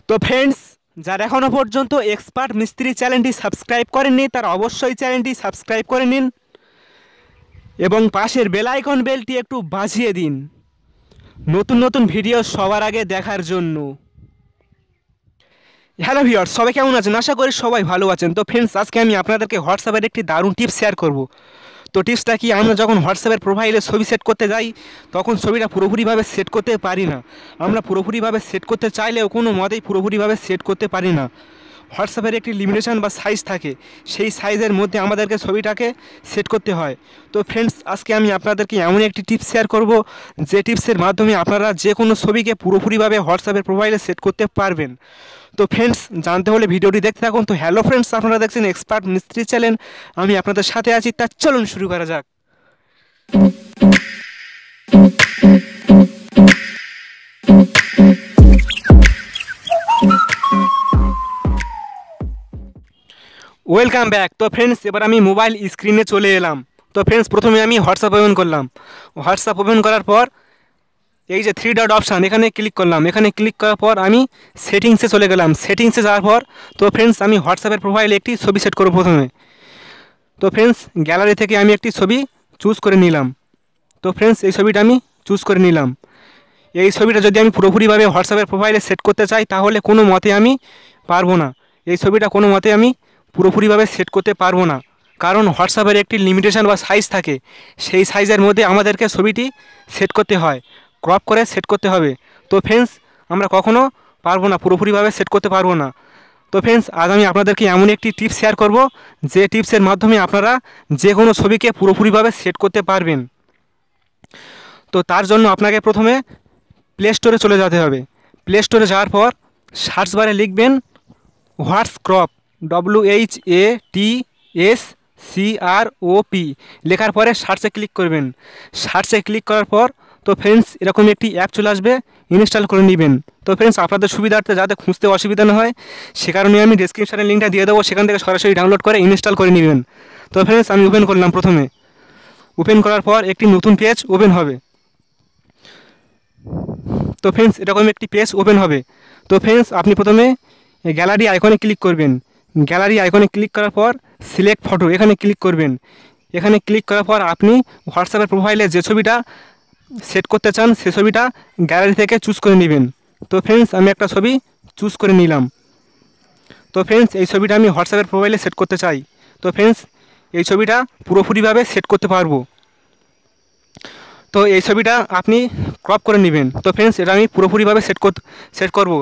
তো ফ্রেন্ডস, যারা এখনও পর্যন্ত এক্সপার্ট মিস্ত্রি চ্যানেলটি সাবস্ক্রাইব করেননি তারা অবশ্যই চ্যানেলটি সাবস্ক্রাইব করে নিন এবং পাশের বেল আইকন বেলটি একটু বাজিয়ে দিন নতুন নতুন ভিডিও সবার আগে দেখার জন্য। হ্যালো ভিউয়ার্স, সবাই কেমন আছেন? আশা করি সবাই ভালো আছেন। তো ফ্রেন্ডস, আজকে আমি আপনাদেরকে হোয়াটসঅ্যাপের একটি দারুণ টিপস শেয়ার করব। তো টিপসটা কি, আমরা যখন হোয়াটসঅ্যাপের প্রোফাইলে ছবি সেট করতে যাই তখন ছবিটা পুরোপুরিভাবে সেট করতে পারি না। আমরা পুরোপুরিভাবে সেট করতে চাইলেও কোনো মতেই পুরোপুরিভাবে সেট করতে পারি না। হোয়াটসঅ্যাপের একটি লিমিটেশন বা সাইজ থাকে, সেই সাইজের মধ্যে আমাদেরকে ছবিটাকে সেট করতে হয়। তো ফ্রেন্ডস, আজকে আমি আপনাদেরকে এমন একটি টিপস শেয়ার করব যে টিপসের মাধ্যমে আপনারা যে কোনো ছবিকে পুরোপুরিভাবে হোয়াটসঅ্যাপের প্রোফাইলে সেট করতে পারবেন। তো ফ্রেন্ডস, জানতে হলে ভিডিওটি দেখতে থাকুন। তো হ্যালো ফ্রেন্ডস, আপনারা দেখছেন এক্সপার্ট মিস্ত্রি চ্যানেল, আমি আপনাদের সাথে আছি। তা চলুন শুরু করা যাক। Welcome back. তো ফ্রেন্ডস, এবার আমি মোবাইল স্ক্রিনে চলে এলাম। তো ফ্রেন্ডস, প্রথমে আমি হোয়াটসঅ্যাপ ওপেন করলাম। হোয়াটসঅ্যাপ ওপেন করার পর এই যে 3 ডট অপশান, এখানে ক্লিক করলাম। এখানে ক্লিক করার পর আমি সেটিংসে চলে গেলাম। সেটিংসে যাওয়ার পর তো ফ্রেন্ডস, আমি হোয়াটসঅ্যাপের প্রোফাইলে একটি ছবি সেট করব প্রথমে। তো ফ্রেন্ডস, গ্যালারি থেকে আমি একটি ছবি চুজ করে নিলাম। তো ফ্রেন্ডস, এই ছবিটা আমি চুজ করে নিলাম। এই ছবিটা যদি আমি পুরোপুরিভাবে হোয়াটসঅ্যাপের প্রোফাইলে সেট করতে চাই তাহলে কোনো মতে আমি পারবো না। এই ছবিটা কোনো মতে আমি পুরোপুরিভাবে সেট করতে পারবো না, কারণ হোয়াটসঅ্যাপের একটি লিমিটেশন বা সাইজ থাকে। সেই সাইজের মধ্যে আমাদেরকে ছবিটি সেট করতে হয়, ক্রপ করে সেট করতে হবে। তো ফ্রেন্ডস, আমরা কখনো পারবো না, পুরোপুরিভাবে সেট করতে পারবো না। তো ফ্রেন্ডস, আজ আমি আপনাদেরকে এমন একটি টিপস শেয়ার করব যে টিপসের মাধ্যমে আপনারা যে কোনো ছবিকে পুরোপুরিভাবে সেট করতে পারবেন। তো তার জন্য আপনাকে প্রথমে প্লে স্টোরে চলে যেতে হবে। প্লে স্টোরে যাওয়ার পর সার্চ বারে লিখবেন হোয়াটসক্রপ, WHATSCROP লেখার পরে সার্চে ক্লিক করবেন। সার্চে ক্লিক করার পর তো ফ্রেন্ডস, এরকম একটি অ্যাপ চলে আসবে, ইনস্টল করে নেবেন। তো ফ্রেন্ডস, আপনাদের সুবিধার্থে যাতে খুঁজতে অসুবিধা না হয় সে কারণে আমি ডেসক্রিপশানে লিঙ্কটা দিয়ে দেবো, সেখান থেকে সরাসরি ডাউনলোড করে ইনস্টল করে নেবেন। তো ফ্রেন্ডস, আমি ওপেন করলাম। প্রথমে ওপেন করার পর একটি নতুন পেজ ওপেন হবে। তো ফ্রেন্ডস, এরকম একটি পেজ ওপেন হবে। তো ফ্রেন্ডস, আপনি প্রথমে গ্যালারি আইকনে ক্লিক করবেন। গ্যালারি আইকনে ক্লিক করার পর সিলেক্ট ফটো, এখানে ক্লিক করবেন। এখানে ক্লিক করার পর আপনি হোয়াটসঅ্যাপের প্রোফাইলে যে ছবিটা সেট করতে চান সে ছবিটা গ্যালারি থেকে চুজ করে নেবেন। তো ফ্রেন্ডস, আমি একটা ছবি চুজ করে নিলাম। তো ফ্রেন্ডস, এই ছবিটা আমি হোয়াটসঅ্যাপের প্রোফাইলে সেট করতে চাই। তো ফ্রেন্ডস, এই ছবিটা পুরোপুরিভাবে সেট করতে পারবো। তো এই ছবিটা আপনি ক্রপ করে নেবেন। তো ফ্রেন্ডস, এটা আমি পুরোপুরিভাবে সেট করব।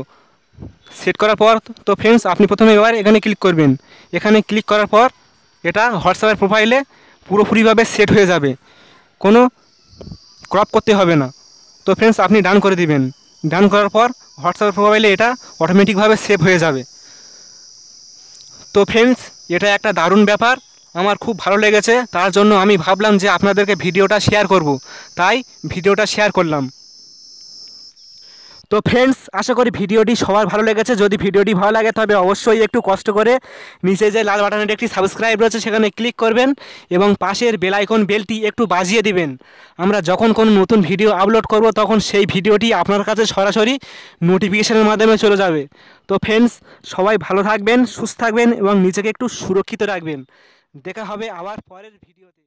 সেট করার পর তো ফ্রেন্ডস, আপনি প্রথমে এবার এখানে ক্লিক করবেন। এখানে ক্লিক করার পর এটা হোয়াটসঅ্যাপের প্রোফাইলে পুরোপুরিভাবে সেট হয়ে যাবে, কোনো ক্রপ করতে হবে না। তো ফ্রেন্ডস, আপনি ডান করে দিবেন। ডান করার পর হোয়াটসঅ্যাপের প্রোফাইলে এটা অটোমেটিকভাবে সেভ হয়ে যাবে। তো ফ্রেন্ডস, এটা একটা দারুণ ব্যাপার, আমার খুব ভালো লেগেছে। তার জন্য আমি ভাবলাম যে আপনাদেরকে ভিডিওটা শেয়ার করব, তাই ভিডিওটা শেয়ার করলাম। তো ফ্রেন্ডস, আশা করি ভিডিওটি সবার ভালো লেগেছে। যদি ভিডিওটি ভালো লাগে তবে অবশ্যই একটু কষ্ট করে নিচে যে লাল বাটনের একটি সাবস্ক্রাইব রয়েছে সেখানে ক্লিক করবেন এবং পাশের বেল আইকন বেলটি একটু বাজিয়ে দিবেন। আমরা যখন কোনো নতুন ভিডিও আপলোড করব তখন সেই ভিডিওটি আপনার কাছে সরাসরি নোটিফিকেশনের মাধ্যমে চলে যাবে। তো ফ্রেন্ডস, সবাই ভালো থাকবেন, সুস্থ থাকবেন এবং নিজেকে একটু সুরক্ষিত রাখবেন। দেখা হবে আবার পরের ভিডিওতে।